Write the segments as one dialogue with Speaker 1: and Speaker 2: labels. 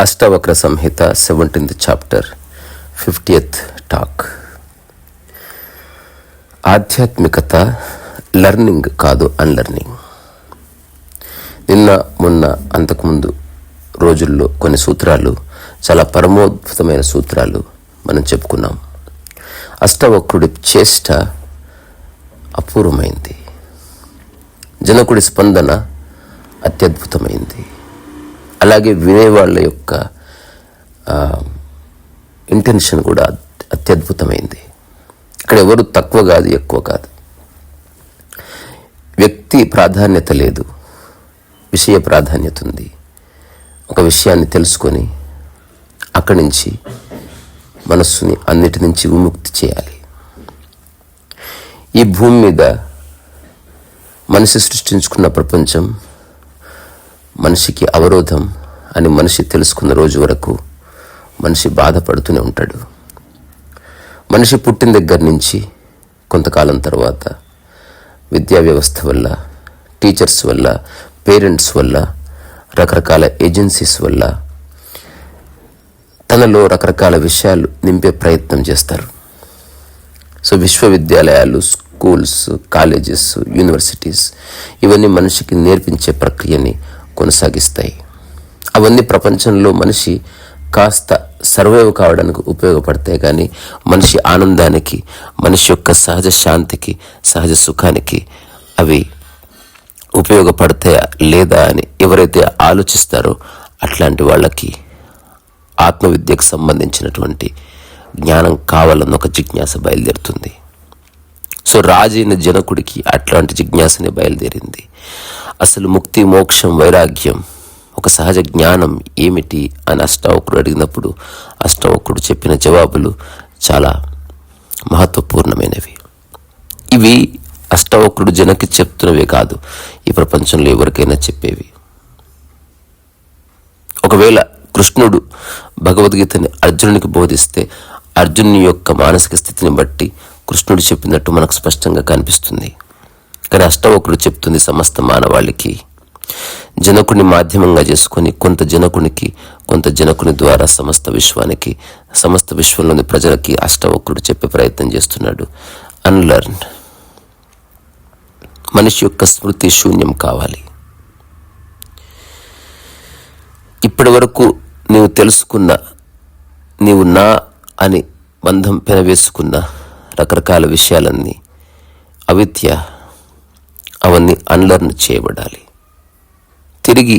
Speaker 1: అష్టవక్ర సంహిత 17th chapter 50th talk. ఆధ్యాత్మికత learning కాదు, unlearning. నిన్న మొన్న అంతకుముందు రోజుల్లో కొన్ని సూత్రాలు, చాలా పరమోద్భుతమైన సూత్రాలు మనం చెప్పుకున్నాం. అష్టవక్రుడి చేష్ట అపూర్వమైంది, జనకుడి స్పందన అత్యద్భుతమైంది. అలాగే వినేవాళ్ళ యొక్క ఇంటెన్షన్ కూడా అత్యద్భుతమైంది. ఇక్కడ ఎవరు తక్కువ కాదు, ఎక్కువ కాదు. వ్యక్తి ప్రాధాన్యత లేదు, విషయ ప్రాధాన్యత ఉంది. ఒక విషయాన్ని తెలుసుకొని అక్కడి నుంచి మనస్సుని అన్నిటి నుంచి విముక్తి చేయాలి. ఈ భూమి మీద మనిషి సృష్టించుకున్న ప్రపంచం మనిషికి అవరోధం అని మనిషి తెలుసుకున్న రోజు వరకు మనిషి బాధపడుతూనే ఉంటాడు. మనిషి పుట్టిన దగ్గర నుంచి కొంతకాలం తర్వాత విద్యా వ్యవస్థ వల్ల, టీచర్స్ వల్ల, పేరెంట్స్ వల్ల, రకరకాల ఏజెన్సీస్ వల్ల తనలో రకరకాల విషయాలు నింపే ప్రయత్నం చేస్తారు. సో విశ్వవిద్యాలయాలు, స్కూల్స్, కాలేజెస్, యూనివర్సిటీస్ ఇవన్నీ మనిషికి నేర్పించే ప్రక్రియని కొనసాగిస్తాయి. అవన్నీ ప్రపంచంలో మనిషి కాస్త సర్వైవ్ కావడానికి ఉపయోగపడతాయి, కానీ మనిషి ఆనందానికి, మనిషి యొక్క సహజ శాంతికి, సహజ సుఖానికి అవి ఉపయోగపడతాయా లేదా అని ఎవరైతే ఆలోచిస్తారో అట్లాంటి వాళ్ళకి ఆత్మవిద్యకు సంబంధించినటువంటి జ్ఞానం కావాలన్న ఒక జిజ్ఞాస బయలుదేరుతుంది. సో రాజైన జనకుడికి అట్లాంటి జిజ్ఞాసనే బయలుదేరింది. అసలు ముక్తి, మోక్షం, వైరాగ్యం, ఒక సహజ జ్ఞానం ఏమిటి అని అష్టావక్రుడు అడిగినప్పుడు అష్టావక్రుడు చెప్పిన జవాబులు చాలా మహత్వపూర్ణమైనవి. ఇవి అష్టావక్రుడు జనకి చెప్తున్నవే కాదు, ఈ ప్రపంచంలో ఎవరికైనా చెప్పేవి. ఒకవేళ కృష్ణుడు భగవద్గీతని అర్జునునికి బోధిస్తే అర్జునుని యొక్క మానసిక స్థితిని బట్టి కృష్ణుడు చెప్పినట్టు మనకు స్పష్టంగా కనిపిస్తుంది. కానీ అష్టవక్రుడు చెప్తుంది సమస్త మానవాళికి. జనకుని మాధ్యమంగా చేసుకొని కొంత జనకునికి, కొంత జనకుని ద్వారా సమస్త విశ్వానికి, సమస్త విశ్వంలోని ప్రజలకి అష్టవక్రుడు చెప్పే ప్రయత్నం చేస్తున్నాడు. అన్లర్న్. మనిషి యొక్క స్మృతి శూన్యం కావాలి. ఇప్పటి వరకు నీవు తెలుసుకున్న, నీవు నా అని బంధం పెనవేసుకున్న రకరకాల విషయాలన్నీ అవిద్య, అవన్నీ అన్లర్న్ చేయబడాలి. తిరిగి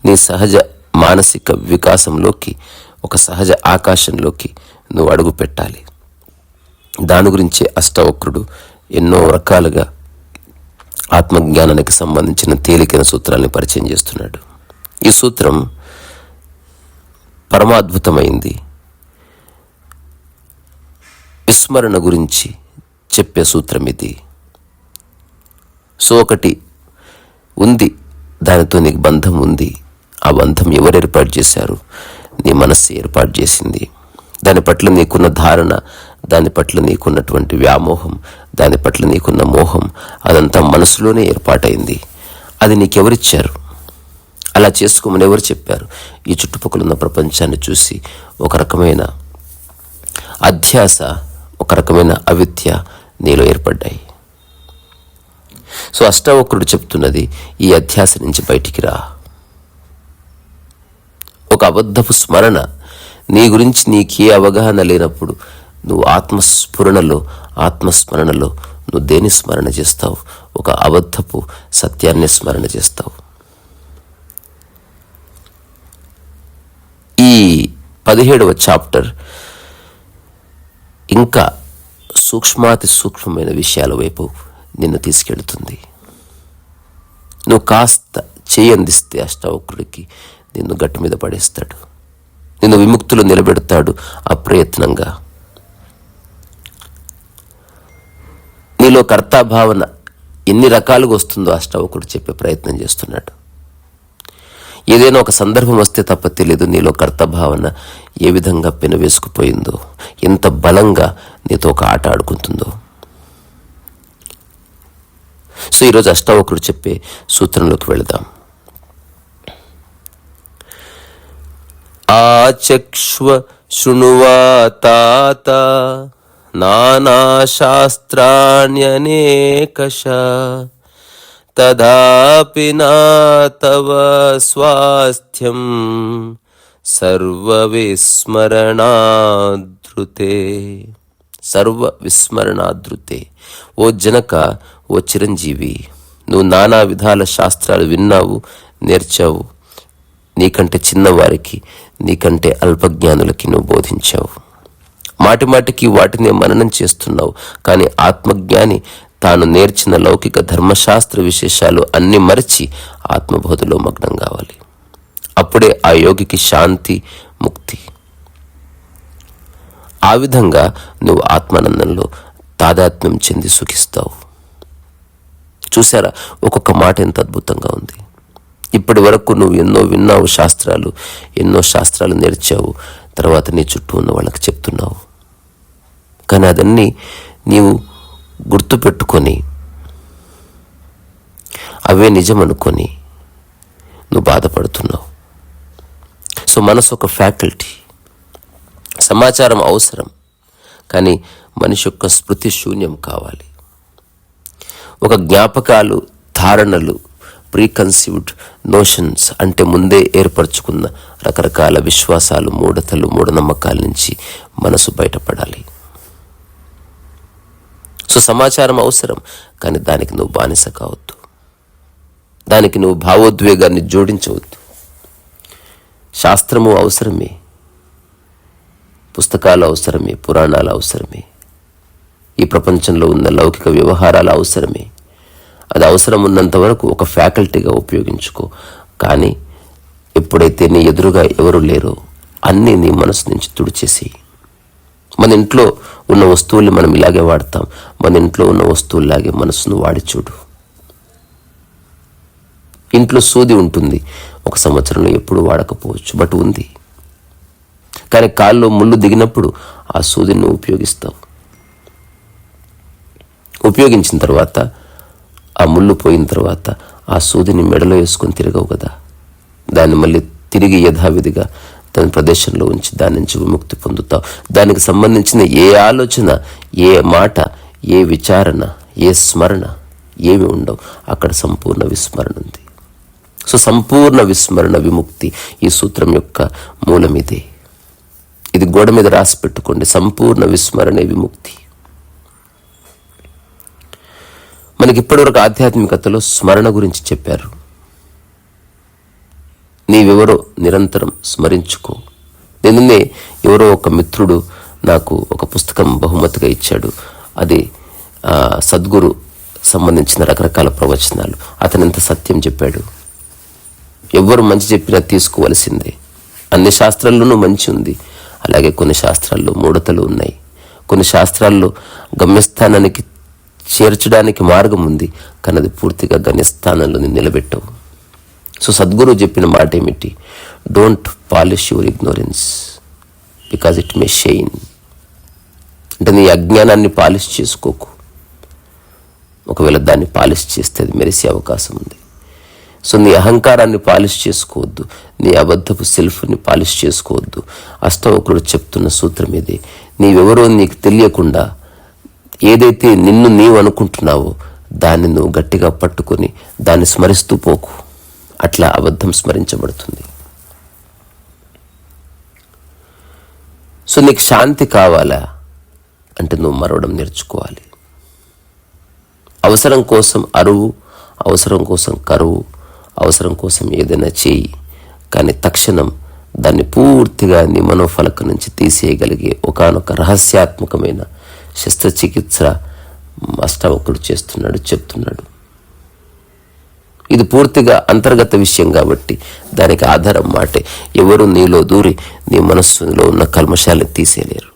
Speaker 1: నీ సహజ మానసిక వికాసంలోకి, ఒక సహజ ఆకాశంలోకి నువ్వు అడుగు పెట్టాలి. దాని గురించి అష్టవక్రుడు ఎన్నో రకాలుగా ఆత్మజ్ఞానానికి సంబంధించిన తేలికైన సూత్రాన్ని పరిచయం చేస్తున్నాడు. ఈ సూత్రం పరమాద్భుతమైంది. విస్మరణ గురించి చెప్పే సూత్రం ఇది. సో ఒకటి ఉంది, దానితో నీకు బంధం ఉంది. ఆ బంధం ఎవరు ఏర్పాటు చేశారు? నీ మనస్సు ఏర్పాటు చేసింది. దాని పట్ల నీకున్న ధారణ, దాని పట్ల నీకున్నటువంటి వ్యామోహం, దాని పట్ల నీకున్న మోహం, అదంతా మనసులోనే ఏర్పాటైంది. అది నీకెవరిచ్చారు? అలా చేసుకోమని ఎవరు చెప్పారు? ఈ చుట్టుపక్కల ఉన్న ప్రపంచాన్ని చూసి ఒక రకమైన అధ్యాస, ఒక రకమైన అవిద్య నీలో ఏర్పడ్డాయి. సో అష్టావక్రుడు చెప్తున్నది, ఈ అధ్యాస నుంచి బయటికి రా. ఒక అబద్ధపు స్మరణ, నీ గురించి నీకే అవగాహన లేనప్పుడు నువ్వు ఆత్మస్మరణలో నువ్వు దేని స్మరణ చేస్తావు? ఒక అబద్ధపు సత్యాన్ని స్మరణ చేస్తావు. ఈ 17వ చాప్టర్ ఇంకా సూక్ష్మాతి సూక్ష్మమైన విషయాల వైపు నిన్ను తీసుకెళ్తుంది. నువ్వు కాస్త చేయందిస్తే అష్టావక్రుడికి నిన్ను గట్టు మీద పడేస్తాడు, నిన్ను విముక్తులు నిలబెడతాడు అప్రయత్నంగా. నీలో కర్తాభావన ఎన్ని రకాలుగా వస్తుందో అష్టావక్రుడు చెప్పే ప్రయత్నం చేస్తున్నాడు. ఏదైనా ఒక సందర్భం వస్తే తప్ప తెలియదు నీలో కర్తభావన ఏ విధంగా పెనవేసుకుపోయిందో, ఎంత బలంగా నీతో ఒక ఆట ఆడుకుంటుందో. సో ఈరోజు అష్టావక్రుడు చెప్పే సూత్రంలోకి వెళదాం. వాచక్ష్వ శృణువాతాత నానాశాస్త్రాణ్యనేకశ తదాపి నా తవ స్వాస్థ్యం సర్వవిస్మరణాధృతే. సర్వవిస్మరణాధృతే. ఓ జనక, ఓ చిరంజీవి, నువ్వు నానా విధాల శాస్త్రాలు విన్నావు, నేర్చావు. నీకంటే చిన్నవారికి, నీకంటే అల్పజ్ఞానులకి నువ్వు బోధించావు. మాటి మాటికి వాటినే మననం చేస్తున్నావు. కానీ ఆత్మజ్ఞాని తాను నేర్చిన లౌకిక ధర్మశాస్త్ర విశేషాలు అన్ని మరచి ఆత్మబోధలో మగ్నం కావాలి. అప్పుడే ఆ యోగికి శాంతి, ముక్తి. ఆ విధంగా నువ్వు ఆత్మానందంలో తాదాత్మ్యం చెంది సుఖిస్తావు. చూసారా, ఒక్కొక్క మాట ఎంత అద్భుతంగా ఉంది. ఇప్పటి వరకు నువ్వు ఎన్నో విన్నావు శాస్త్రాలు, ఎన్నో శాస్త్రాలు నేర్చావు, తర్వాత నీ చుట్టూ ఉన్న వాళ్ళకి చెప్తున్నావు. కానీ అదన్నీ నీవు గుర్తుపెట్టుకొని అవే నిజం అనుకొని నువ్వు బాధపడుతున్నావు. సో మనసు ఒక ఫ్యాకల్టీ. సమాచారం అవసరం, కానీ మనిషి యొక్క స్మృతి శూన్యం కావాలి. ఒక జ్ఞాపకాలు, ధారణలు, ప్రీకన్సీవ్డ్ నోషన్స్ అంటే ముందే ఏర్పరచుకున్న రకరకాల విశ్వాసాలు, మూఢతలు, మూఢనమ్మకాల నుంచి మనసు బయటపడాలి. సో సమాచారం అవసరం, కానీ దానికి నువ్వు బానిస కావద్దు. దానికి నువ్వు భావోద్వేగాన్ని జోడించవద్దు. శాస్త్రము అవసరమే, పుస్తకాలు అవసరమే, పురాణాలు అవసరమే, ఈ ప్రపంచంలో ఉన్న లౌకిక వ్యవహారాలు అవసరమే. అది అవసరం ఉన్నంత వరకు ఒక ఫ్యాకల్టీగా ఉపయోగించుకో. కానీ ఎప్పుడైతే నీ ఎదురుగా ఎవరు లేరో అన్నీ నీ మనసు నుంచి తుడిచేసి. మన ఇంట్లో ఉన్న వస్తువుల్ని మనం ఇలాగే వాడతాం. మన ఇంట్లో ఉన్న వస్తువుల్లాగే మనసును వాడి చూడు. ఇంట్లో సూది ఉంటుంది, 1 సంవత్సరంలో ఎప్పుడు వాడకపోవచ్చు, బట్ ఉంది. కానీ కాల్లో ముళ్ళు దిగినప్పుడు ఆ సూదిని ఉపయోగిస్తావు. ఉపయోగించిన తర్వాత, ఆ ముళ్ళు పోయిన తర్వాత ఆ సూదిని మెడలో వేసుకొని తిరగవు కదా. దాన్ని మళ్ళీ తిరిగి యథావిధిగా తన ప్రదేశంలో ఉంచి దాని నుంచి విముక్తి పొందుతావు. దానికి సంబంధించిన ఏ ఆలోచన, ఏ మాట, ఏ విచారణ, ఏ స్మరణ ఏమి ఉండవు. అక్కడ సంపూర్ణ విస్మరణ ఉంది. సో సంపూర్ణ విస్మరణ విముక్తి ఈ సూత్రం యొక్క మూలం ఇదే. ఇది గోడ మీద రాసి పెట్టుకోండి. సంపూర్ణ విస్మరణే విముక్తి. మనకి ఇప్పటివరకు ఆధ్యాత్మికతలో స్మరణ గురించి చెప్పారు. నీవెవరో నిరంతరం స్మరించుకో. నిన్నే ఎవరో ఒక మిత్రుడు నాకు ఒక పుస్తకం బహుమతిగా ఇచ్చాడు. అది సద్గురు సంబంధించిన రకరకాల ప్రవచనాలు. అతను ఎంత సత్యం చెప్పాడు. ఎవ్వరు మంచి చెప్పినా తీసుకోవలసిందే. అన్ని శాస్త్రాల్లోనూ మంచి ఉంది, అలాగే కొన్ని శాస్త్రాల్లో మూఢతలు ఉన్నాయి. కొన్ని శాస్త్రాల్లో గమ్యస్థానానికి చేర్చడానికి మార్గం ఉంది, కానీ అది పూర్తిగా గమ్యస్థానంలో నిలబెట్టవు. సో సద్గురు చెప్పిన మాట ఏమిటి? Don't polish your ignorance because it may shine. అంటే నీ అజ్ఞానాన్ని పాలిష్ చేసుకోకు. ఒకవేళ దాన్ని పాలిష్ చేస్తే అది మెరిసే అవకాశం ఉంది. సో నీ అహంకారాన్ని పాలిష్ చేసుకోవద్దు, నీ అబద్ధపు సెల్ఫ్ని పాలిష్ చేసుకోవద్దు. అష్టవకుడు చెప్తున్న సూత్రం ఇది. నీవెవరో నీకు తెలియకుండా ఏదైతే నిన్ను నీవు అనుకుంటున్నావో దాన్ని నువ్వు గట్టిగా పట్టుకొని దాన్ని స్మరిస్తూ పోకు. అట్లా అబద్ధం స్మరించబడుతుంది. సో నీకు శాంతి కావాలా అంటే నువ్వు మరవడం నేర్చుకోవాలి. అవసరం కోసం అరువు, అవసరం కోసం కరువు, అవసరం కోసం ఏదైనా చేయి, కానీ తక్షణం దాన్ని పూర్తిగా నీ మనోఫలక నుంచి తీసేయగలిగే ఒకానొక రహస్యాత్మకమైన శస్త్రచికిత్స అష్టావకుడు చెప్తున్నాడు. ఇది పూర్తిగా అంతర్గత విషయం కాబట్టి దానికి ఆధారం మాటే. ఎవరు నీలో దూరి నీ మనస్సులో ఉన్న కల్మషాలను తీసేయలేరు.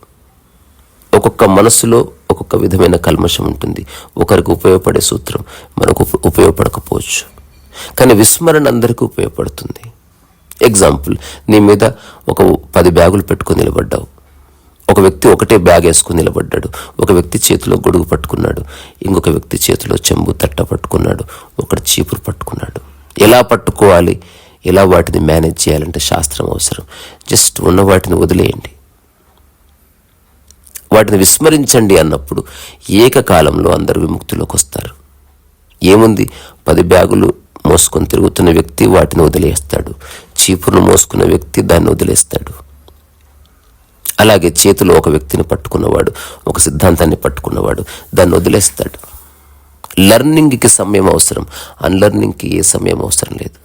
Speaker 1: ఒక్కొక్క మనస్సులో ఒక్కొక్క విధమైన కల్మషం ఉంటుంది. ఒకరికి ఉపయోగపడే సూత్రం మనకు ఉపయోగపడకపోవచ్చు, కానీ విస్మరణ అందరికీ ఉపయోగపడుతుంది. ఎగ్జాంపుల్, నీ మీద ఒక 10 బ్యాగులు పెట్టుకొని నిలబడ్డావు. ఒక వ్యక్తి ఒకటే బ్యాగ్ వేసుకుని నిలబడ్డాడు. ఒక వ్యక్తి చేతిలో గొడుగు పట్టుకున్నాడు, ఇంకొక వ్యక్తి చేతిలో చెంబు తట్ట పట్టుకున్నాడు, ఒకటి చీపురు పట్టుకున్నాడు. ఎలా పట్టుకోవాలి, ఎలా వాటిని మేనేజ్ చేయాలంటే శాస్త్రం అవసరం. జస్ట్ ఉన్న వాటిని వదిలేయండి, వాటిని విస్మరించండి అన్నప్పుడు ఏకకాలంలో అందరూ విముక్తిలోకి వస్తారు. ఏముంది, 10 బ్యాగులు మోసుకొని తిరుగుతున్న వ్యక్తి వాటిని వదిలేస్తాడు, చీపురును మోసుకున్న వ్యక్తి దాన్ని వదిలేస్తాడు. అలాగే చేతిలో ఒక వ్యక్తిని పట్టుకున్నవాడు, ఒక సిద్ధాంతాన్ని పట్టుకున్నవాడు దాన్ని వదిలేస్తాడు. లర్నింగ్కి సమయం అవసరం, అన్లర్నింగ్కి ఏ సమయం అవసరం లేదు.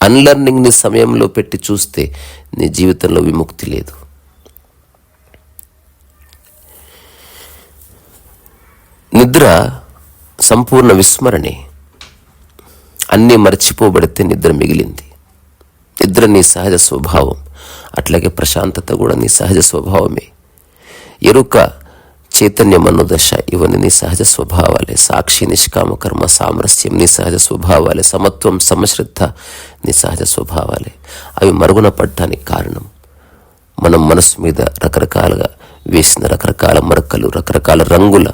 Speaker 1: అన్లర్నింగ్ని సమయంలో పెట్టి చూస్తే నీ జీవితంలో విముక్తి లేదు. నిద్ర సంపూర్ణ విస్మరణే. అన్నీ మర్చిపోబడితే నిద్ర మిగిలింది. నిద్ర నీ సహజ స్వభావం, అట్లాగే ప్రశాంతత కూడా నీ సహజ స్వభావమే. ఎరుక, చైతన్యం, మనోదశ ఇవన్నీ నీ సహజ స్వభావాలే. సాక్షి, నిష్కామ కర్మ, సామరస్యం నీ సహజ స్వభావాలే. సమత్వం, సమశ్రద్ధ నీ సహజ స్వభావాలే. అవి మరుగున పడటానికి కారణం మనం మనసు మీద రకరకాలుగా వేసిన రకరకాల మరకలు, రకరకాల రంగుల,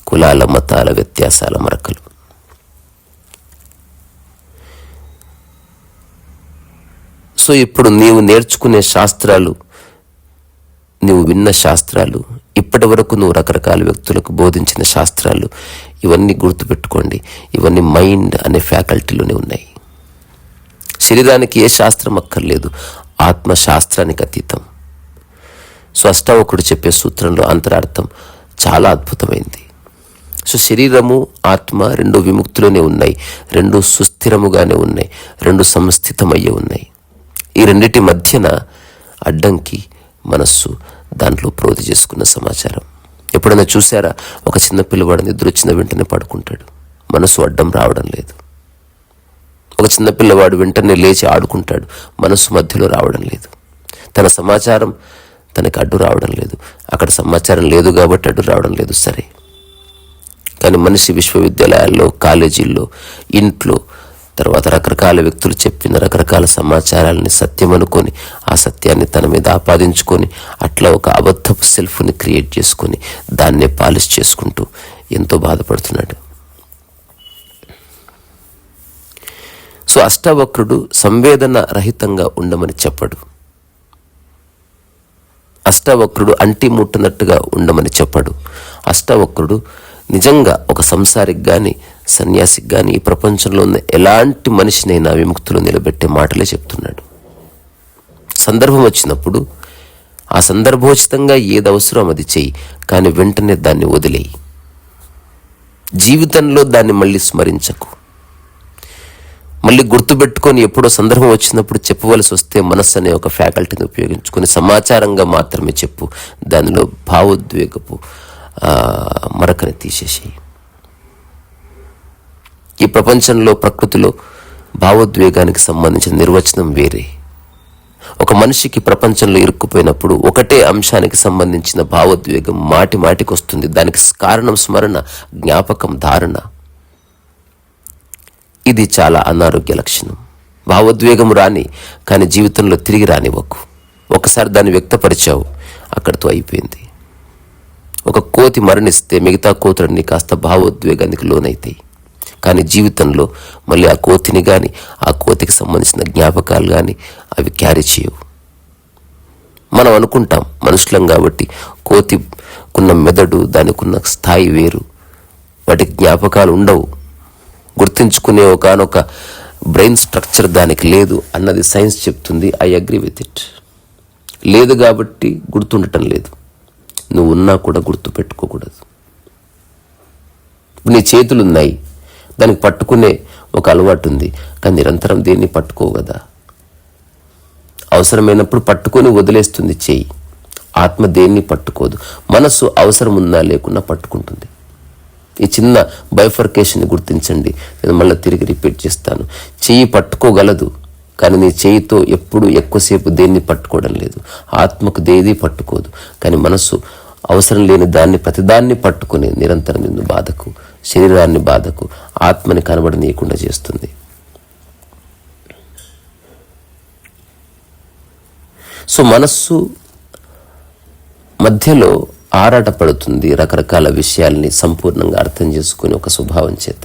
Speaker 1: కులాల, మతాల వ్యత్యాసాల మరకలు. సో ఇప్పుడు నీవు నేర్చుకునే శాస్త్రాలు, నీవు విన్న శాస్త్రాలు, ఇప్పటి వరకు నువ్వు రకరకాల వ్యక్తులకు బోధించిన శాస్త్రాలు, ఇవన్నీ గుర్తుపెట్టుకోండి, ఇవన్నీ మైండ్ అనే ఫ్యాకల్టీలోనే ఉన్నాయి. శరీరానికి ఏ శాస్త్రం అక్కర్లేదు, ఆత్మ శాస్త్రానికి అతీతం. సో అష్టావకుడు చెప్పే సూత్రంలో అంతరార్థం చాలా అద్భుతమైంది. సో శరీరము, ఆత్మ రెండు విముక్తిలోనే ఉన్నాయి, రెండు సుస్థిరముగానే ఉన్నాయి, రెండు సంస్థితమయ్యే ఉన్నాయి. ఈ రెండిటి మధ్యన అడ్డంకి మనస్సు, దాంట్లో ప్రోధి చేసుకున్న సమాచారం. ఎప్పుడైనా చూసారా, ఒక చిన్న పిల్లవాడు నిద్ర వచ్చిన వెంటనే పడుకుంటాడు, మనసు అడ్డం రావడం లేదు. ఒక చిన్న పిల్లవాడు వెంటనే లేచి ఆడుకుంటాడు, మనసు మధ్యలో రావడం లేదు. తన సమాచారం తనకి అడ్డు రావడం లేదు, అక్కడ సమాచారం లేదు కాబట్టి అడ్డు రావడం లేదు, సరే. కానీ మనిషి విశ్వవిద్యాలయాల్లో, కాలేజీల్లో, ఇంట్లో, తర్వాత రకరకాల వ్యక్తులు చెప్పిన రకరకాల సమాచారాలని సత్యం అనుకొని, ఆ సత్యాన్ని తన మీద ఆపాదించుకొని, అట్లా ఒక అబద్ధపు సెల్ఫ్ని క్రియేట్ చేసుకొని దాన్నే పాలిష్ చేసుకుంటూ ఎంతో బాధపడుతున్నాడు. సో అష్టావక్రుడు సంవేదన రహితంగా ఉండమని చెప్పడు, అష్టావక్రుడు అంటి ముట్టనట్టుగా ఉండమని చెప్పడు. అష్టావక్రుడు నిజంగా ఒక సంసారికి కానీ, సన్యాసికి కానీ, ఈ ప్రపంచంలో ఉన్న ఎలాంటి మనిషినైనా విముక్తిలో నిలబెట్టే మాటలే చెప్తున్నాడు. సందర్భం వచ్చినప్పుడు ఆ సందర్భోచితంగా ఏది అవసరం అది చెయ్యి, కానీ వెంటనే దాన్ని వదిలేయి. జీవితంలో దాన్ని మళ్ళీ స్మరించకు. మళ్ళీ గుర్తుపెట్టుకొని ఎప్పుడో సందర్భం వచ్చినప్పుడు చెప్పవలసి వస్తే మనస్సు అనే ఒక ఫ్యాకల్టీని ఉపయోగించుకొని సమాచారంగా మాత్రమే చెప్పు. దానిలో భావోద్వేగపు మరకని తీసేసి. ఈ ప్రపంచంలో, ప్రకృతిలో భావోద్వేగానికి సంబంధించిన నిర్వచనం వేరే. ఒక మనిషికి ప్రపంచంలో ఇరుక్కుపోయినప్పుడు ఒకటే అంశానికి సంబంధించిన భావోద్వేగం మాటి మాటికి వస్తుంది. దానికి కారణం స్మరణ, జ్ఞాపకం, ధారణ. ఇది చాలా అనారోగ్య లక్షణం. భావోద్వేగం రాని, కానీ జీవితంలో తిరిగి రానివ్వకు. ఒకసారి దాన్ని వ్యక్తపరిచావు, అక్కడితో అయిపోయింది. ఒక కోతి మరణిస్తే మిగతా కోతులన్నీ కాస్త భావోద్వేగానికి లోనైతాయి, కానీ జీవితంలో మళ్ళీ ఆ కోతిని కానీ, ఆ కోతికి సంబంధించిన జ్ఞాపకాలు కానీ అవి క్యారీ చేయవు. మనం అనుకుంటాం మనుషులం కాబట్టి కోతికున్న మెదడు, దానికున్న స్థాయి వేరు, వాటికి జ్ఞాపకాలు ఉండవు, గుర్తించుకునే ఒకనొక బ్రెయిన్ స్ట్రక్చర్ దానికి లేదు అన్నది సైన్స్ చెప్తుంది. I agree with it. లేదు కాబట్టి గుర్తుండటం లేదు. నువ్వు ఉన్నా కూడా గుర్తు పెట్టుకోకూడదు. నీ చేతులు ఉన్నాయి, దానికి పట్టుకునే ఒక అలవాటు ఉంది, కానీ నిరంతరం దేన్ని పట్టుకోవు కదా. అవసరమైనప్పుడు పట్టుకొని వదిలేస్తుంది చెయ్యి. ఆత్మ దేన్ని పట్టుకోదు. మనసు అవసరం ఉన్నా లేకున్నా పట్టుకుంటుంది. ఈ చిన్న బైఫర్కేషన్ గుర్తించండి. నేను మళ్ళీ తిరిగి రిపీట్ చేస్తాను. చెయ్యి పట్టుకోగలదు, కానీ నీ చేయితో ఎప్పుడు ఎక్కువసేపు దేన్ని పట్టుకోవడం లేదు. ఆత్మకు దేది పట్టుకోదు, కానీ మనసు అవసరం లేని దాన్ని, ప్రతిదాన్ని పట్టుకుని నిరంతరం నిన్ను బాధకు, శరీరాన్ని బాధకు, ఆత్మని కనబడనీయకుండా చేస్తుంది. సో మనస్సు మధ్యలో ఆరాట పడుతుంది రకరకాల విషయాల్ని సంపూర్ణంగా అర్థం చేసుకుని ఒక స్వభావం చేత.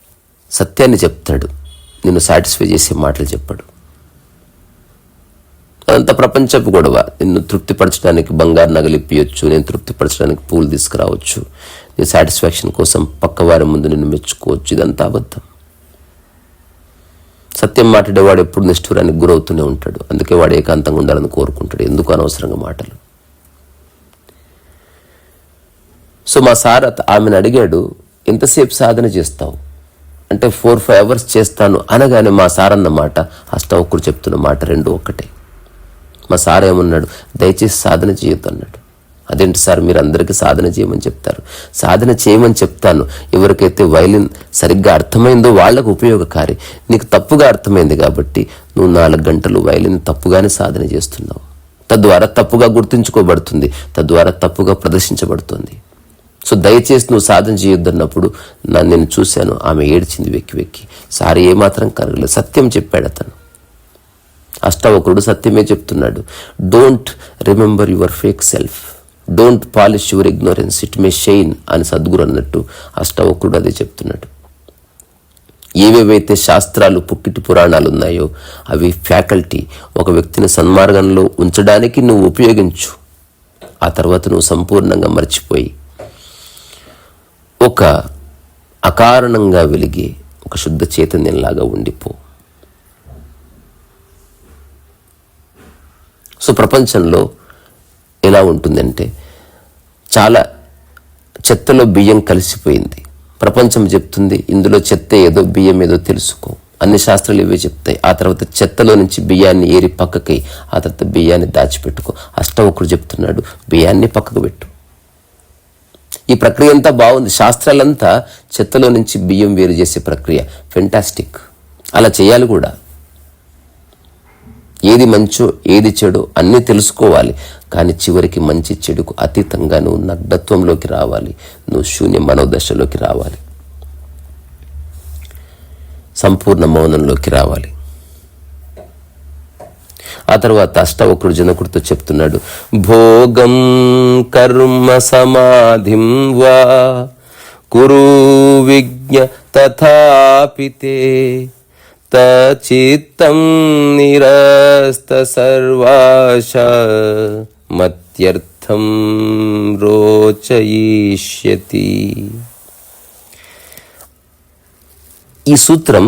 Speaker 1: సత్యాన్ని చెప్తాడు, నిన్ను సాటిస్ఫై చేసే మాటలు చెప్పాడు. అదంతా ప్రపంచపు గొడవ. నిన్ను తృప్తిపరచడానికి బంగారు నగలు ఇప్పించచ్చు, నేను తృప్తిపరచడానికి పూలు తీసుకురావచ్చు, నీ సాటిస్ఫాక్షన్ కోసం పక్కవారి ముందు నిన్ను మెచ్చుకోవచ్చు. ఇదంతా అబద్ధం. సత్యం మాట్లాడేవాడు ఎప్పుడు నిష్ఠూరానికి గురవుతూనే ఉంటాడు. అందుకే వాడు ఏకాంతంగా ఉండాలని కోరుకుంటాడు. ఎందుకు అనవసరంగా మాటలు. సో మా సార్ ఆమెను అడిగాడు, ఎంతసేపు సాధన చేస్తావు అంటే 4-5 అవర్స్ చేస్తాను అనగానే మా సార్ అన్న మాట, అష్టవక్రుడు చెప్తున్న మాట రెండు ఒక్కటే. మా సార్ ఏమన్నాడు, దయచేసి సాధన చేయొద్దు అన్నాడు. అదేంటి సార్, మీరు అందరికీ సాధన చేయమని చెప్తారు. సాధన చేయమని చెప్తాను, ఎవరికైతే వైలిన్ సరిగ్గా అర్థమైందో వాళ్ళకు ఉపయోగకారి. నీకు తప్పుగా అర్థమైంది కాబట్టి నువ్వు 4 గంటలు వైలిన్ తప్పుగానే సాధన చేస్తున్నావు. తద్వారా తప్పుగా గుర్తుంచుకోబడుతుంది, తద్వారా తప్పుగా ప్రదర్శించబడుతుంది. సో దయచేసి నువ్వు సాధన చేయొద్దన్నప్పుడు నేను చూశాను, ఆమె ఏడ్చింది వెక్కి వెక్కి. సార్ ఏమాత్రం కరగలేదు, సత్యం చెప్పాడు అతను. అష్టవక్రుడు సత్యమే చెప్తున్నాడు. Don't remember your fake self, don't polish your ignorance, it may shine అని సద్గురు అన్నట్టు అష్టవక్రుడు అదే చెప్తున్నాడు. ఏవేవైతే శాస్త్రాలు, పుక్కిటి పురాణాలు ఉన్నాయో అవి ఫ్యాకల్టీ. ఒక వ్యక్తిని సన్మార్గంలో ఉంచడానికి నువ్వు ఉపయోగించు. ఆ తర్వాత నువ్వు సంపూర్ణంగా మర్చిపోయి ఒక అకారణంగా వెలిగే ఒక శుద్ధ చైతన్యంలాగా ఉండిపో. సో ప్రపంచంలో ఎలా ఉంటుందంటే, చాలా చెత్తలో బియ్యం కలిసిపోయింది. ప్రపంచం చెప్తుంది, ఇందులో చెత్త ఏదో బియ్యం ఏదో తెలుసుకో. అన్ని శాస్త్రాలు ఇవే చెప్తాయి. ఆ తర్వాత చెత్తలో నుంచి బియ్యాన్ని ఏరి పక్కకి, ఆ తర్వాత బియ్యాన్ని దాచిపెట్టుకో. అష్టవక్రుడు చెప్తున్నాడు, బియ్యాన్ని పక్కకు పెట్టు. ఈ ప్రక్రియ అంతా బాగుంది. శాస్త్రాలంతా చెత్తలో నుంచి బియ్యం వేరు చేసే ప్రక్రియ, ఫెంటాస్టిక్. అలా చేయాలి కూడా. ఏది మంచో ఏది చెడో అన్నీ తెలుసుకోవాలి. కానీ చివరికి మంచి చెడుకు అతీతంగా నువ్వు నగ్నత్వంలోకి రావాలి, నువ్వు శూన్య మనోదశలోకి రావాలి, సంపూర్ణ మౌనంలోకి రావాలి. ఆ తర్వాత అష్టవక్రుడు జనకుడితో చెప్తున్నాడు, భోగం కర్మ సమాధిం వా కురు విజ్ఞ తథాపితే తచిత్తం నిరస్త సర్వాశ మత్యర్థం రోచయిష్యతి. ఈ సూత్రం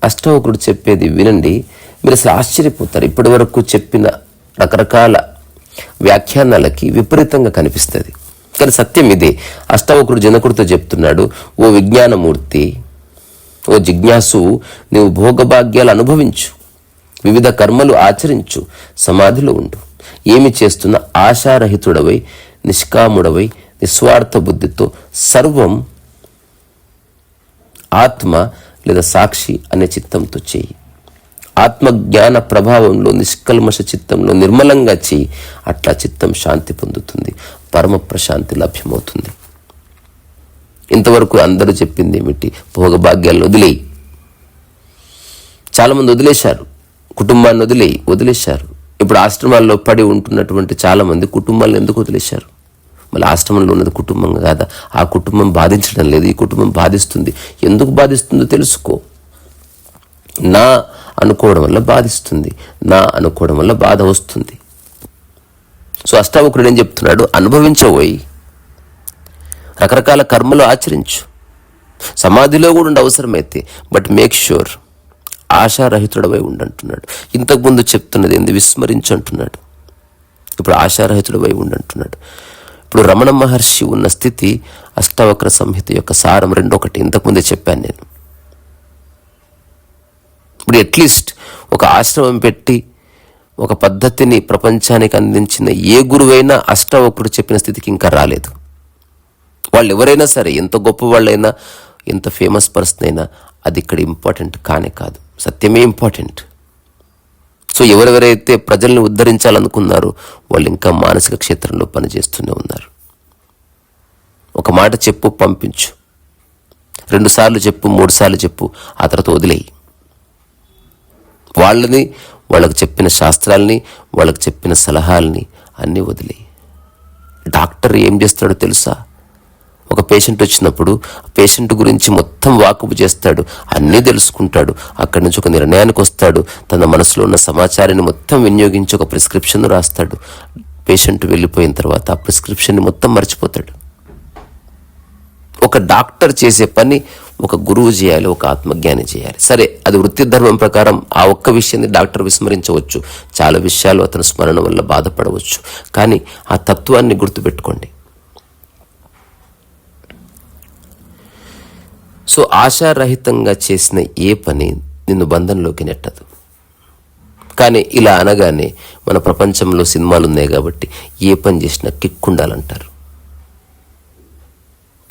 Speaker 1: అష్టవక్రుడు చెప్పేది వినండి, మీరు అసలు ఆశ్చర్యపోతారు. ఇప్పటి వరకు చెప్పిన రకరకాల వ్యాఖ్యానాలకి విపరీతంగా కనిపిస్తుంది, కానీ సత్యం ఇదే. అష్టవక్రుడు జనకుడితో చెప్తున్నాడు, ఓ విజ్ఞానమూర్తి, ఓ జిజ్ఞాసు, నీవు భోగభాగ్యాలు అనుభవించు, వివిధ కర్మలు ఆచరించు, సమాధిలో ఉండు. ఏమి చేస్తున్న ఆశారహితుడవై, నిష్కాముడవై, నిస్వార్థ బుద్ధితో సర్వం ఆత్మ లేదా సాక్షి అనే చిత్తంతో చేయి. ఆత్మజ్ఞాన ప్రభావంలో, నిష్కల్మష చిత్తంలో నిర్మలంగా చేయి. అట్లా చిత్తం శాంతి పొందుతుంది, పరమ ప్రశాంతి లభ్యమవుతుంది. ఇంతవరకు అందరూ చెప్పింది ఏమిటి? భోగభాగ్యాలను వదిలేయి. చాలామంది వదిలేశారు, కుటుంబాన్ని వదిలేశారు. ఇప్పుడు ఆశ్రమాల్లో పడి ఉంటున్నటువంటి చాలామంది కుటుంబాలను ఎందుకు వదిలేశారు? మళ్ళీ ఆశ్రమంలో ఉన్నది కుటుంబం కాదా? ఆ కుటుంబం బాధించడం లేదు, ఈ కుటుంబం బాధిస్తుంది. ఎందుకు బాధిస్తుందో తెలుసుకో. నా అనుకోవడం వల్ల బాధిస్తుంది, నా అనుకోవడం వల్ల బాధ వస్తుంది. సో అష్టావక్రుడు ఏం చెప్తున్నాడు? అనుభవించబోయి రకరకాల కర్మలు ఆచరించు, సమాధిలో కూడా ఉండి అవసరమైతే, బట్ మేక్ ష్యూర్ ఆశారహితుడవై ఉండంటున్నాడు. ఇంతకుముందు చెప్తున్నది ఏంది? విస్మరించు అంటున్నాడు. ఇప్పుడు ఆశారహితుడవై ఉండంటున్నాడు. ఇప్పుడు రమణ మహర్షి ఉన్న స్థితి అష్టావక్ర సంహిత యొక్క సారం 2:1 ఇంతకుముందే చెప్పాను నేను. ఇప్పుడు అట్లీస్ట్ ఒక ఆశ్రమం పెట్టి ఒక పద్ధతిని ప్రపంచానికి అందించిన ఏ గురువైనా అష్టావక్రుడు చెప్పిన స్థితికి ఇంకా రాలేదు. వాళ్ళు ఎవరైనా సరే, ఎంత గొప్ప వాళ్ళైనా, ఎంత ఫేమస్ పర్సన్ అయినా, అది ఇక్కడ ఇంపార్టెంట్ కానే కాదు. సత్యమే ఇంపార్టెంట్. సో ఎవరెవరైతే ప్రజల్ని ఉద్ధరించాలనుకున్నారో వాళ్ళు ఇంకా మానసిక క్షేత్రంలో పనిచేస్తూనే ఉన్నారు. ఒక మాట చెప్పు, పంపించు. 2 సార్లు చెప్పు, 3 సార్లు చెప్పు, ఆ తర్వాత వదిలేయి. వాళ్ళని, వాళ్ళకు చెప్పిన శాస్త్రాల్ని, వాళ్ళకు చెప్పిన సలహాల్ని అన్నీ వదిలేయి. డాక్టర్ ఏం చేస్తాడో తెలుసా? ఒక పేషెంట్ వచ్చినప్పుడు పేషెంట్ గురించి మొత్తం వాకపు చేస్తాడు, అన్నీ తెలుసుకుంటాడు. అక్కడి నుంచి ఒక నిర్ణయానికి వస్తాడు. తన మనసులో ఉన్న సమాచారాన్ని మొత్తం వినియోగించి ఒక ప్రిస్క్రిప్షన్ రాస్తాడు. పేషెంట్ వెళ్ళిపోయిన తర్వాత ఆ ప్రిస్క్రిప్షన్ని మొత్తం మర్చిపోతాడు. ఒక డాక్టర్ చేసే పని ఒక గురువు చేయాలి, ఒక ఆత్మజ్ఞాని చేయాలి. సరే, అది వృత్తి ధర్మం ప్రకారం ఆ ఒక్క విషయాన్ని డాక్టర్ విస్మరించవచ్చు, చాలా విషయాలు అతను స్మరణ వల్ల బాధపడవచ్చు. కానీ ఆ తత్వాన్ని గుర్తుపెట్టుకోండి. సో ఆశారహితంగా చేసిన ఏ పని నిన్ను బంధంలోకి నెట్టదు. కానీ ఇలా అనగానే మన ప్రపంచంలో సినిమాలు ఉన్నాయి కాబట్టి ఏ పని చేసినా కిక్ ఉండాలంటారు.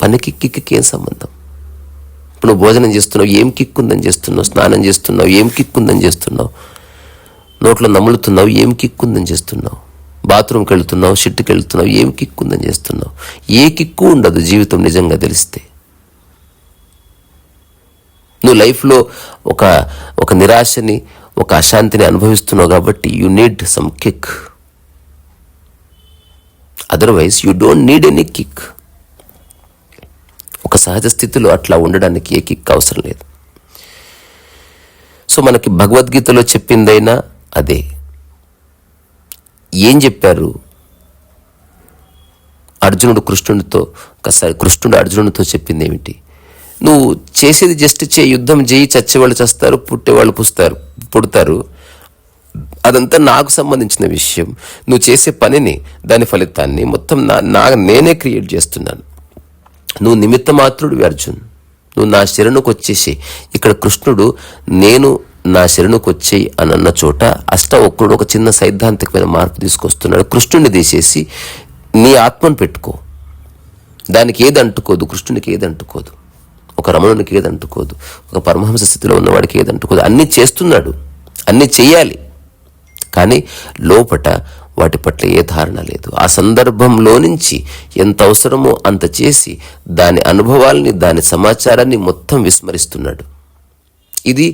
Speaker 1: పనికి కిక్కి ఏం సంబంధం? ఇప్పుడు నువ్వు భోజనం చేస్తున్నావు, ఏం కిక్ ఉందని చేస్తున్నావు? స్నానం చేస్తున్నావు, ఏం కిక్ ఉందని చేస్తున్నావు? నోట్లో నములుతున్నావు, ఏం కిక్ ఉందని చేస్తున్నావు? బాత్రూమ్కి వెళ్తున్నావు, షిట్కి వెళ్తున్నావు, ఏం కిక్ ఉందని చేస్తున్నావు? ఏ కిక్కు ఉండదు జీవితం నిజంగా తెలిస్తే. నువ్వు లైఫ్లో ఒక నిరాశని, ఒక అశాంతిని అనుభవిస్తున్నావు కాబట్టి you need some kick. Otherwise you don't need any kick. ఒక సహజ స్థితిలో అట్లా ఉండడానికి ఏ కిక్ అవసరం లేదు. సో మనకి భగవద్గీతలో చెప్పిందైనా అదే. ఏం చెప్పారు? కృష్ణుడు అర్జునుడితో చెప్పింది ఏమిటి? నువ్వు చేసేది జస్ట్ యుద్ధం చేయి, చచ్చేవాళ్ళు చస్తారు, పుట్టేవాళ్ళు పుడతారు. అదంతా నాకు సంబంధించిన విషయం. నువ్వు చేసే పనిని, దాని ఫలితాన్ని మొత్తం నేనే క్రియేట్ చేస్తున్నాను. నువ్వు నిమిత్త మాత్రుడివి అర్జున్. నువ్వు నా శరణుకు వచ్చేసి. ఇక్కడ కృష్ణుడు నేను నా శరణుకు వచ్చేయి అని అన్న చోట అష్టావక్రుడు ఒక చిన్న సైద్ధాంతికమైన మార్పు తీసుకొస్తున్నాడు. కృష్ణుడిని తీసేసి నీ ఆత్మను పెట్టుకో. దానికి ఏది అంటుకోదు, కృష్ణునికి ఏది అంటుకోదు, ఒక రమణునికి ఏది అంటుకోదు, ఒక పరమహంస స్థితిలో ఉన్నవాడికి ఏది అంటుకోదు. అన్నీ చేస్తున్నాడు, అన్నీ చెయ్యాలి, కానీ లోపట వాటి పట్ల ఏ ధారణ లేదు. ఆ సందర్భంలో నుంచి ఎంత అవసరమో అంత చేసి దాని అనుభవాల్ని, దాని సమాచారాన్ని మొత్తం విస్మరిస్తున్నాడు. ఇది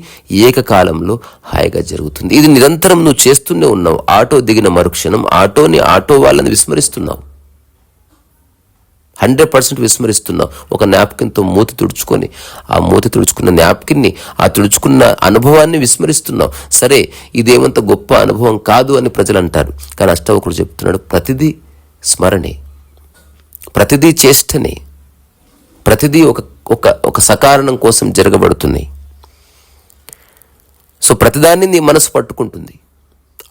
Speaker 1: ఏకకాలంలో హాయిగా జరుగుతుంది. ఇది నిరంతరం నువ్వు చేస్తూనే ఉన్నావు. ఆటో దిగిన మరుక్షణం ఆటో వాళ్ళని విస్మరిస్తున్నావు, 100% విస్మరిస్తున్నావు. ఒక నాప్కిన్తో మూతి తుడుచుకొని ఆ మూతి తుడుచుకున్న నాప్కిన్ని, ఆ తుడుచుకున్న అనుభవాన్ని విస్మరిస్తున్నావు. సరే, ఇదేమంత గొప్ప అనుభవం కాదు అని ప్రజలు అంటారు. కానీ అష్టావకుడు చెప్తున్నాడు, ప్రతిదీ స్మరణే, ప్రతిదీ చేష్టనే, ప్రతిదీ ఒక సకారణం కోసం జరగబడుతున్నాయి. సో ప్రతిదాన్ని నీ మనసు పట్టుకుంటుంది.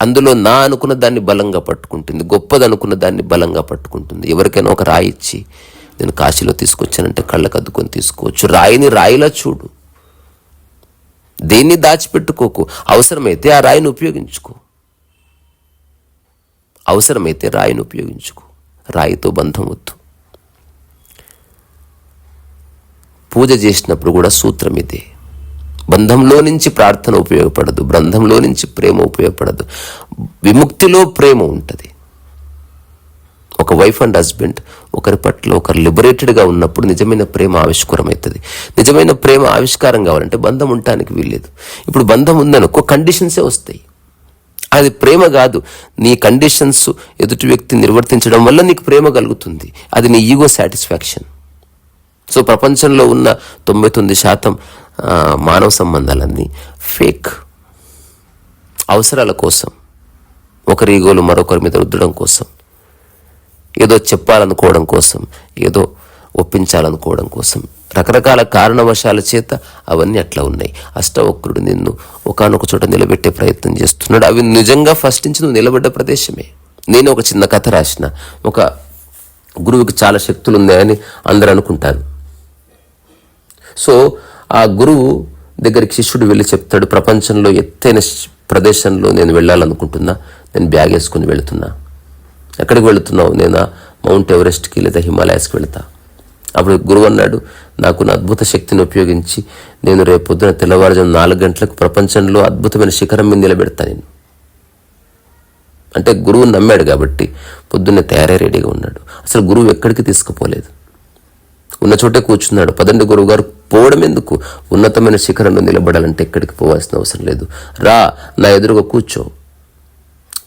Speaker 1: అందులో నా అనుకున్న దాన్ని బలంగా పట్టుకుంటుంది, గొప్పది అనుకున్న దాన్ని బలంగా పట్టుకుంటుంది. ఎవరికైనా ఒక రాయి ఇచ్చి నేను కాశీలో తీసుకొచ్చానంటే కళ్ళకు అద్దుకొని తీసుకోవచ్చు. రాయిని రాయిలా చూడు, దేన్ని దాచిపెట్టుకోకు. అవసరమైతే ఆ రాయిని ఉపయోగించుకో, రాయితో బంధం వద్దు. పూజ చేసినప్పుడు కూడా సూత్రం ఇదే. బంధంలో నుంచి ప్రార్థన ఉపయోగపడదు, బంధంలో నుంచి ప్రేమ ఉపయోగపడదు. విముక్తిలో ప్రేమ ఉంటుంది. ఒక వైఫ్ అండ్ హస్బెండ్ ఒకరి పట్ల ఒకరు లిబరేటెడ్గా ఉన్నప్పుడు నిజమైన ప్రేమ ఆవిష్కరమవుతుంది. నిజమైన ప్రేమ ఆవిష్కారం కావాలంటే బంధం ఉండటానికి వీల్లేదు. ఇప్పుడు బంధం ఉందనుకో, కండిషన్సే వస్తాయి. అది ప్రేమ కాదు. నీ కండిషన్స్ ఎదుటి వ్యక్తిని నిర్వర్తించడం వల్ల నీకు ప్రేమ కలుగుతుంది. అది నీ ఈగో సాటిస్ఫాక్షన్. సో ప్రపంచంలో ఉన్న 99% మానవ సంబంధాలన్నీ ఫేక్. అవసరాల కోసం, ఒకరి ఈగోలు మరొకరి మీద రుద్దడం కోసం, ఏదో చెప్పాలనుకోవడం కోసం, ఏదో ఒప్పించాలనుకోవడం కోసం, రకరకాల కారణవశాల చేత అవన్నీ అట్లా ఉన్నాయి. అష్టవక్రుడు నిన్ను ఒకానొక చోట నిలబెట్టే ప్రయత్నం చేస్తున్నాడు. అవి నిజంగా ఫస్ట్ నుంచి నువ్వు నిలబడ్డ ప్రదేశమే. నేను ఒక చిన్న కథ రాసిన. ఒక గురువుకి చాలా శక్తులు ఉన్నాయని అందరూ అనుకుంటారు. సో ఆ గురువు దగ్గరికి శిష్యుడు వెళ్ళి చెప్తాడు, ప్రపంచంలో ఎత్తైన ప్రదేశంలో నేను వెళ్ళాలనుకుంటున్నా, నేను బ్యాగ్ వేసుకుని వెళుతున్నా. ఎక్కడికి వెళుతున్నావు? నేను మౌంట్ ఎవరెస్ట్కి లేదా హిమాలయాస్కి వెళుతా. అప్పుడు గురువు అన్నాడు, నాకు నా అద్భుత శక్తిని ఉపయోగించి నేను రేపు పొద్దున తెల్లవారుజాము 4 గంటలకు ప్రపంచంలో అద్భుతమైన శిఖరం మీద నిలబెడతా నేను. అంటే గురువు నమ్మాడు కాబట్టి పొద్దున్నే తయారై రెడీగా ఉన్నాడు. అసలు గురువు ఎక్కడికి తీసుకుపోలేదు, ఉన్న చోటే కూర్చున్నాడు. పదండి గురువు గారు, పోవడం ఎందుకు? ఉన్నతమైన శిఖరంలో నిలబడాలంటే ఎక్కడికి పోవాల్సిన అవసరం లేదు, రా నా ఎదురుగా కూర్చో.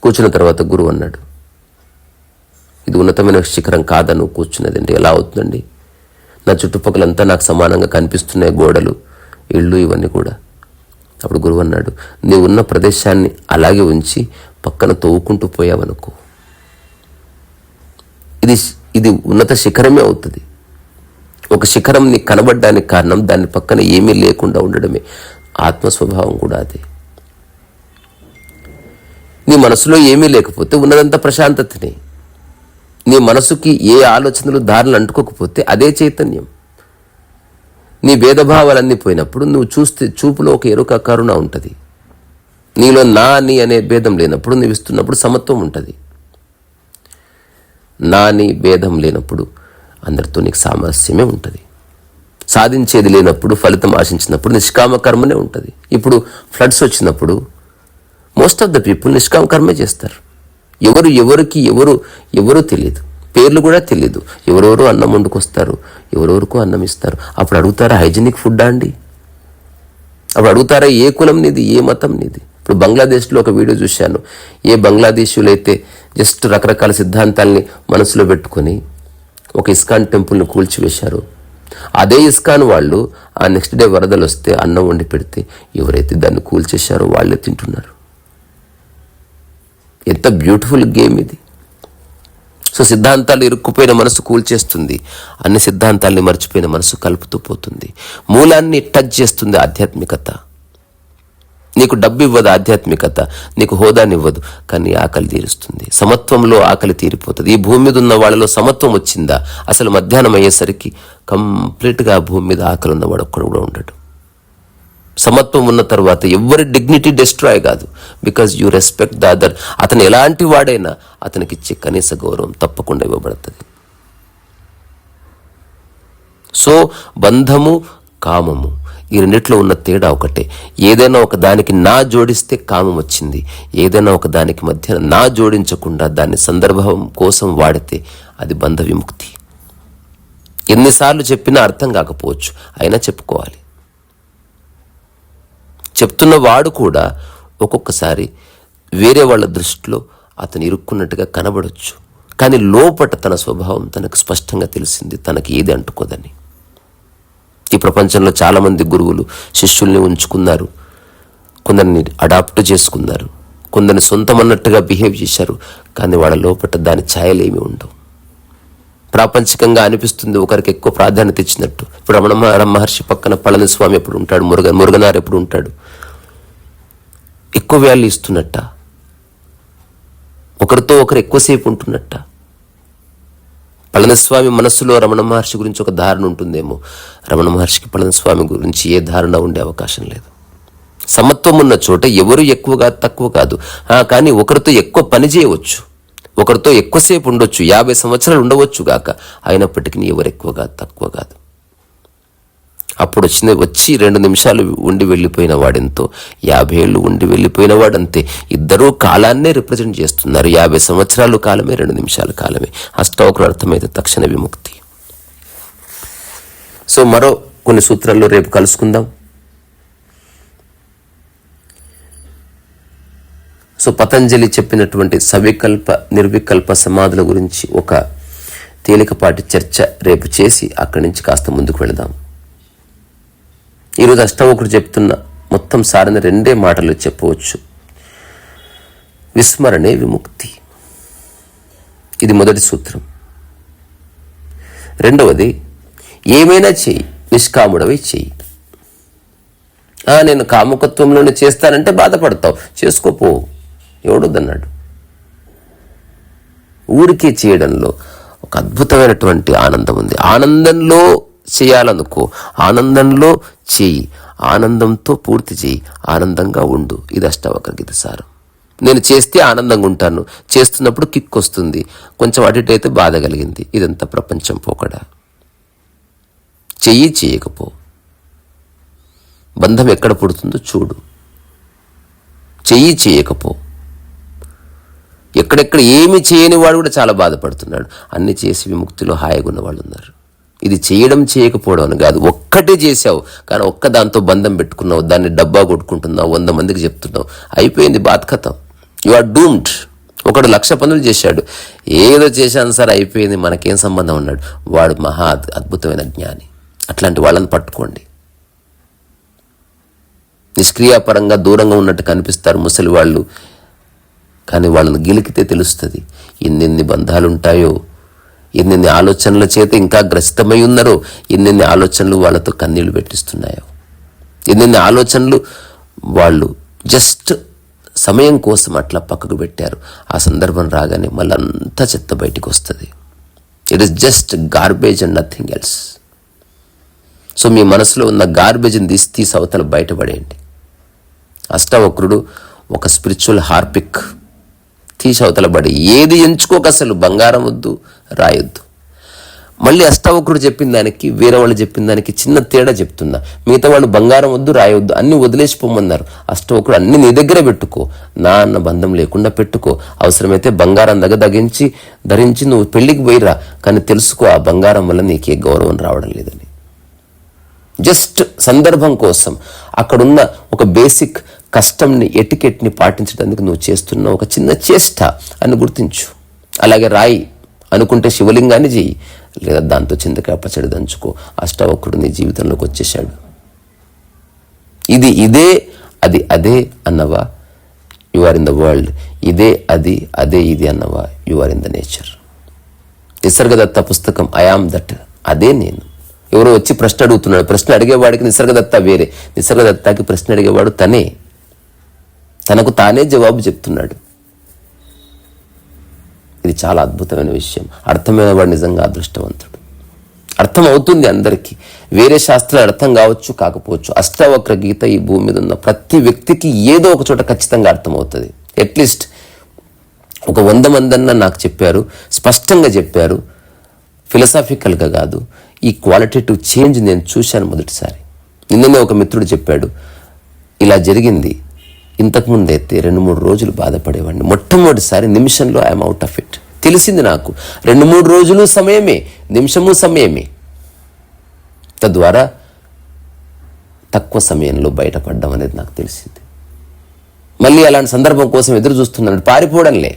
Speaker 1: కూర్చున్న తర్వాత గురువు అన్నాడు, ఇది ఉన్నతమైన శిఖరం కాదా నువ్వు కూర్చున్నదండి, ఎలా అవుతుందండి? నా చుట్టుపక్కలంతా నాకు సమానంగా కనిపిస్తున్నాయి, గోడలు, ఇళ్ళు, ఇవన్నీ కూడా. అప్పుడు గురువు అన్నాడు, నీవు ఉన్న ప్రదేశాన్ని అలాగే ఉంచి పక్కన తవ్వుకుంటూ పోయావనుకో, ఇది ఉన్నత శిఖరమే అవుతుంది. ఒక శిఖరం నీకు కనబడడానికి కారణం దాని పక్కన ఏమీ లేకుండా ఉండడమే. ఆత్మస్వభావం కూడా అదే. నీ మనసులో ఏమీ లేకపోతే ఉన్నదంతా ప్రశాంతతనే. నీ మనసుకి ఏ ఆలోచనలు దారులు అంటుకోకపోతే అదే చైతన్యం. నీ భేదభావాలన్నీ పోయినప్పుడు నువ్వు చూస్తే చూపులో ఒక ఎరుక, కరుణ ఉంటుంది. నీలో నా నీ అనే భేదం లేనప్పుడు నువ్వు ఇస్తున్నప్పుడు సమత్వం ఉంటుంది. నా నీ భేదం లేనప్పుడు అందరితో నీకు సామరస్యమే ఉంటుంది. సాధించేది లేనప్పుడు, ఫలితం ఆశించినప్పుడు నిష్కామ కర్మనే ఉంటుంది. ఇప్పుడు ఫ్లడ్స్ వచ్చినప్పుడు మోస్ట్ ఆఫ్ ద పీపుల్ నిష్కామ కర్మే చేస్తారు. ఎవరు తెలియదు, పేర్లు కూడా తెలియదు. ఎవరెవరో అన్నం వండుకొస్తారు, ఎవరెవరికో అన్నం ఇస్తారు. అప్పుడు అడుగుతారా హైజీనిక్ ఫుడ్డా అండి? అప్పుడు అడుగుతారా ఏ కులం నీది, ఏ మతం నీది? ఇప్పుడు బంగ్లాదేశ్లో ఒక వీడియో చూశాను. ఏ బంగ్లాదేశీయులు అయితే జస్ట్ రకరకాల సిద్ధాంతాల్ని మనసులో పెట్టుకొని ఒక ఇస్కాన్ టెంపుల్ని కూల్చివేశారు, అదే ఇస్కాన్ వాళ్ళు ఆ నెక్స్ట్ డే వరదలు వస్తే అన్నం వండి పెడితే ఎవరైతే దాన్ని కూల్చేశారో వాళ్ళే తింటున్నారు. ఎంత బ్యూటిఫుల్ గేమ్ ఇది. సో సిద్ధాంతాలు ఇరుక్కుపోయిన మనసు కూల్చేస్తుంది, అన్ని సిద్ధాంతాల్ని మర్చిపోయిన మనసు కలుపుతూ పోతుంది. మూలాన్ని టచ్ చేస్తుంది ఆధ్యాత్మికత. నీకు డబ్బు ఇవ్వదు ఆధ్యాత్మికత, నీకు హోదానివ్వదు, కానీ ఆకలి తీరుస్తుంది. సమత్వంలో ఆకలి తీరిపోతుంది. ఈ భూమి మీద ఉన్న వాళ్ళలో సమత్వం వచ్చిందా? అసలు మధ్యాహ్నం అయ్యేసరికి కంప్లీట్గా ఆ భూమి మీద ఆకలి ఉన్నవాడు ఒక్కడు కూడా ఉండడు. సమత్వం ఉన్న తర్వాత ఎవరి డిగ్నిటీ డిస్ట్రాయ్ కాదు, because you respect the other. అతను ఎలాంటి వాడైనా అతనికి ఇచ్చే కనీస గౌరవం తప్పకుండా ఇవ్వబడుతుంది. సో బంధము, కామము, ఈ రెండిట్లో ఉన్న తేడా ఒకటే. ఏదైనా ఒక దానికి నా జోడిస్తే కామం వచ్చింది, ఏదైనా ఒక దానికి మధ్య నా జోడించకుండా దాన్ని సందర్భం కోసం వాడితే అది బంధ విముక్తి. ఎన్నిసార్లు చెప్పినా అర్థం కాకపోవచ్చు, అయినా చెప్పుకోవాలి. చెప్తున్న వాడు కూడా ఒక్కొక్కసారి వేరే వాళ్ళ దృష్టిలో అతను ఇరుక్కున్నట్టుగా కనబడొచ్చు, కానీ లోపట తన స్వభావం తనకు స్పష్టంగా తెలిసింది, తనకి ఏది అంటుకోదని. ఈ ప్రపంచంలో చాలామంది గురువులు శిష్యుల్ని ఉంచుకున్నారు, కొందరిని అడాప్ట్ చేసుకున్నారు, కొందరిని సొంతమన్నట్టుగా బిహేవ్ చేశారు, కానీ వాళ్ళ లోపట దాని ఛాయలేమి ఉండవు. ప్రాపంచికంగా అనిపిస్తుంది, ఒకరికి ఎక్కువ ప్రాధాన్యత ఇచ్చినట్టు. ఇప్పుడు రమణ మహర్షి పక్కన పళనిస్వామి ఎప్పుడు ఉంటాడు, మురుగనార్ ఎప్పుడు ఉంటాడు, ఎక్కువ వాల్యూ ఇస్తున్నట్ట, ఒకరితో ఒకరు ఎక్కువసేపు ఉంటున్నట్ట. పళనిస్వామి మనస్సులో రమణ మహర్షి గురించి ఒక ధారణ ఉంటుందేమో, రమణ మహర్షికి పళనిస్వామి గురించి ఏ ధారణ ఉండే అవకాశం లేదు. సమత్వం ఉన్న చోట ఎవరు ఎక్కువగా తక్కువ కాదు, కానీ ఒకరితో ఎక్కువ పని చేయవచ్చు, ఒకరితో ఎక్కువసేపు ఉండొచ్చు, 50 సంవత్సరాలు ఉండవచ్చు గాక, అయినప్పటికీ ఎవరు ఎక్కువగా తక్కువ కాదు. అప్పుడు వచ్చి 2 నిమిషాలు ఉండి వెళ్ళిపోయిన వాడెంతో, 50 ఏళ్ళు ఉండి వెళ్ళిపోయిన వాడంతే. ఇద్దరూ కాలాన్నే రిప్రజెంట్ చేస్తున్నారు. 50 సంవత్సరాలు కాలమే, 2 నిమిషాల కాలమే. అష్టావక్ర అర్థమైతే తక్షణ విముక్తి. సో మరో కొన్ని సూత్రాల్లో రేపు కలుసుకుందాం. సో పతంజలి చెప్పినటువంటి సవికల్ప నిర్వికల్ప సమాధుల గురించి ఒక తేలికపాటి చర్చ రేపు చేసి అక్కడి నుంచి కాస్త ముందుకు వెళదాం. ఈరోజు అష్టావకుడు చెప్తున్న మొత్తం సారిన 2 మాటలు చెప్పవచ్చు. విస్మరణే విముక్తి, ఇది మొదటి సూత్రం. రెండవది, ఏమైనా చెయ్యి, నిష్కాముడవై చెయ్యి. నేను కాముకత్వంలోనే చేస్తానంటే బాధపడతావు, చేసుకోపో, ఎవడొద్దన్నాడు. ఊరికే చేయడంలో ఒక అద్భుతమైనటువంటి ఆనందం ఉంది. ఆనందంలో చేయాలనుకో, ఆనందంలో చెయ్యి, ఆనందంతో పూర్తి చెయ్యి, ఆనందంగా ఉండు. ఇది అష్టావక్ర గీత సారం. నేను చేస్తే ఆనందంగా ఉంటాను, చేస్తున్నప్పుడు కిక్ వస్తుంది, కొంచెం అటు అయితే బాధ కలిగింది, ఇదంతా ప్రపంచం పోకడా. చెయ్యి, చేయకపో. బంధం ఎక్కడ పుడుతుందో చూడు. చెయ్యి, చేయకపో. ఎక్కడెక్కడ ఏమి చేయని వాడు కూడా చాలా బాధపడుతున్నాడు, అన్ని చేసి విముక్తిలో హాయిగా ఉన్న వాళ్ళు ఉన్నారు. ఇది చేయడం చేయకపోవడం అని కాదు, ఒక్కటే చేసావు కానీ ఒక్క దాంతో బంధం పెట్టుకున్నావు, దాన్ని డబ్బా కొట్టుకుంటున్నావు, 100 మందికి చెప్తున్నావు, అయిపోయింది, బాత్ ఖతం. You are doomed. ఒకడు 1,00,000 పనులు చేశాడు, ఏదో చేశాను సార్ అయిపోయింది మనకేం సంబంధం అన్నాడు. వాడు మహా అద్భుతమైన జ్ఞాని. అట్లాంటి వాళ్ళని పట్టుకోండి. నిష్క్రియాపరంగా దూరంగా ఉన్నట్టు కనిపిస్తారు ముసలి వాళ్ళు, కానీ వాళ్ళని గెలికితే తెలుస్తుంది ఎన్నెన్ని బంధాలుంటాయో, ఎన్నెన్ని ఆలోచనల చేత ఇంకా గ్రసితమై ఉన్నారో, ఎన్నెన్ని ఆలోచనలు వాళ్ళతో కన్నీళ్లు పెట్టిస్తున్నాయో, ఎన్నెన్ని ఆలోచనలు వాళ్ళు జస్ట్ సమయం కోసం అట్లా పక్కకు పెట్టారు. ఆ సందర్భం రాగానే మళ్ళీ అంతా చెత్త బయటికి వస్తుంది. It is just garbage and nothing else. So మీ మనసులో ఉన్న గార్బేజ్ని తీసి అవతల బయటపడేయండి. అష్టావక్రుడు ఒక స్పిరిచువల్ హార్పిక్, తీసి అవతల పడి ఏది ఎంచుకోక, అసలు బంగారం వద్దు, రాయొద్దు. మళ్ళీ అష్టావక్రుడు చెప్పిన దానికి వేరే వాళ్ళు చెప్పిన దానికి చిన్న తేడా చెప్తున్నా. మిగతా వాళ్ళు బంగారం వద్దు, రాయొద్దు, అన్ని వదిలేసిపోమన్నారు. అష్టావక్రుడు అన్ని నీ దగ్గరే పెట్టుకో, నా అన్న బంధం లేకుండా పెట్టుకో. అవసరమైతే బంగారం ధరించి నువ్వు పెళ్లికి పోయిరా, కానీ తెలుసుకో ఆ బంగారం వల్ల నీకే గౌరవం రావడం లేదని. జస్ట్ సందర్భం కోసం అక్కడున్న ఒక బేసిక్ కస్టమ్ని, ఎటికెట్ని పాటించడానికి నువ్వు చేస్తున్న ఒక చిన్న చేష్ట అని గుర్తించు. అలాగే రాయి అనుకుంటే శివలింగాన్ని చెయ్యి, లేదా దాంతో చింతకాయ పచ్చడి దంచుకో. అష్టావక్రుడు నీ జీవితంలోకి వచ్చేసాడు. ఇది ఇదే, అది అదే అన్నవా, you are in the world. ఇదే అది, అదే ఇది అన్నవా, you are in the nature. Nisargadatta పుస్తకం ఐ ఆమ్ దట్, అదే నేను. ఎవరో వచ్చి ప్రశ్న అడుగుతున్నాడు, ప్రశ్న అడిగేవాడికి నిసర్గదత్త వేరే, నిసర్గదత్తకి ప్రశ్న అడిగేవాడు తనే, తనకు తానే జవాబు చెప్తున్నాడు. ఇది చాలా అద్భుతమైన విషయం. అర్థమైన వాడు నిజంగా అదృష్టవంతుడు. అర్థం అవుతుంది అందరికీ. వేరే శాస్త్రాలు అర్థం కావచ్చు, కాకపోవచ్చు. అష్టావక్ర గీత ఈ భూమి మీద ఉన్న ప్రతి వ్యక్తికి ఏదో ఒక చోట ఖచ్చితంగా అర్థమవుతుంది. అట్లీస్ట్ ఒక 100 మందన్నా నాకు చెప్పారు, స్పష్టంగా చెప్పారు, ఫిలసాఫికల్గా కాదు. ఈ క్వాలిటేటివ్ చేంజ్ నేను చూశాను మొదటిసారి. నిన్ననే ఒక మిత్రుడు చెప్పాడు, ఇలా జరిగింది. ఇంతకుముందైతే 2-3 రోజులు బాధపడేవాడిని. మొట్టమొదటిసారి నిమిషంలో ఐఎమ్ అవుట్ ఆఫ్ ఇట్. తెలిసింది నాకు 2-3 రోజులు సమయమే, నిమిషము సమయమే. తద్వారా తక్కువ సమయంలో బయటపడడం అనేది నాకు తెలిసింది. మళ్ళీ అలాంటి సందర్భం కోసం ఎదురు చూస్తున్నాను, పారిపోవడంలే,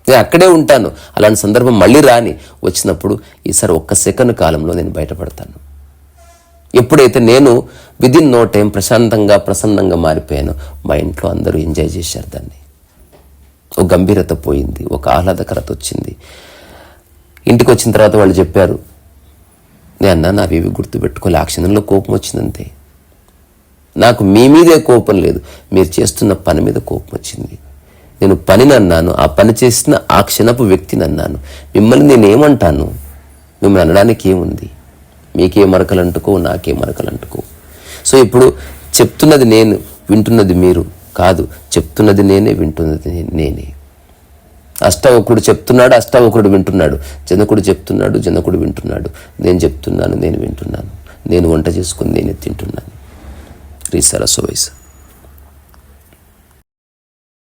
Speaker 1: నేను అక్కడే ఉంటాను. అలాంటి సందర్భం మళ్ళీ రాని, వచ్చినప్పుడు ఈసారి 1 సెకండ్ కాలంలో నేను బయటపడతాను. ఎప్పుడైతే నేను విదిన్ నో టైం ప్రసన్నంగా మారిపోయానో, మా ఇంట్లో అందరూ ఎంజాయ్ చేశారు దాన్ని. ఒక గంభీరత పోయింది, ఒక ఆహ్లాదకరత వచ్చింది. ఇంటికి వచ్చిన తర్వాత వాళ్ళు చెప్పారు, నేను నావి గుర్తుపెట్టుకోలే, ఆ క్షణంలో కోపం వచ్చిందంతే. నాకు మీ మీదే కోపం లేదు, మీరు చేస్తున్న పని మీద కోపం వచ్చింది. నేను పనిని అన్నాను, ఆ పని చేసిన ఆ క్షణపు వ్యక్తిని అన్నాను. మిమ్మల్ని నేనేమంటాను? మిమ్మల్ని అనడానికి ఏముంది? మీకే మరకలు అంటుకో, నాకే మరకలు అంటుకో. సో ఇప్పుడు చెప్తున్నది నేను, వింటున్నది మీరు కాదు. చెప్తున్నది నేనే, వింటున్నది నేనే. అష్టావక్రుడు చెప్తున్నాడు, అష్టావక్రుడు వింటున్నాడు. జనకుడు చెప్తున్నాడు, జనకుడు వింటున్నాడు. నేను చెప్తున్నాను, నేను వింటున్నాను. నేను వంట చేసుకుని నేనే తింటున్నాను. రీసాల సోవైస్.